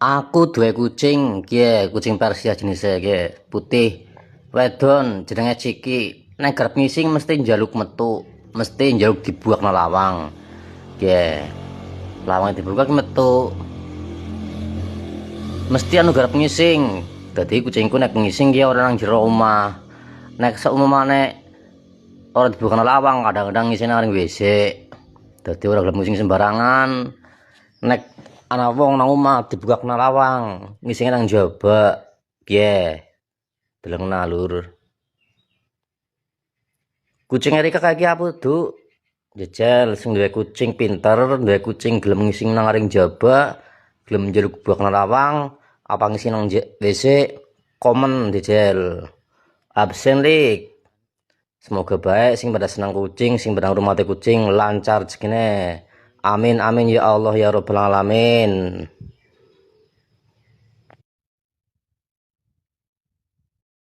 Aku duwe kucing, kucing Persia jenisnya putih. Wedon jenenge Ciki. Nek garep ngising mesti njaluk metu, mesti njaluk dibuak nang lawang. Nggih. Lawang dibuka metu. Mesti anu garep ngising. Dadi kucingku nek ngising ora nang jero omah. Nek saumumane ora dibuka nang lawang, kadang-kadang ngising nang WC. Dadi ora gelem ngising sembarangan. Nek ana wong nang omah dibuka nang lawang, ngisinge nang njaba. Nggih. Deleng nalur. Kucing Erika kaki apa tuh? Jejel sing duwe kucing pinter, duwe kucing gelem ngising nang aring jaba, gelem njaluk buak nang lawang, apa ngising nang WC, komen jejel. Absen lik. Semoga baik sing pada senang kucing, sing pada rumah kucing lancar rezekine. Amin amin ya Allah ya rabbal alamin.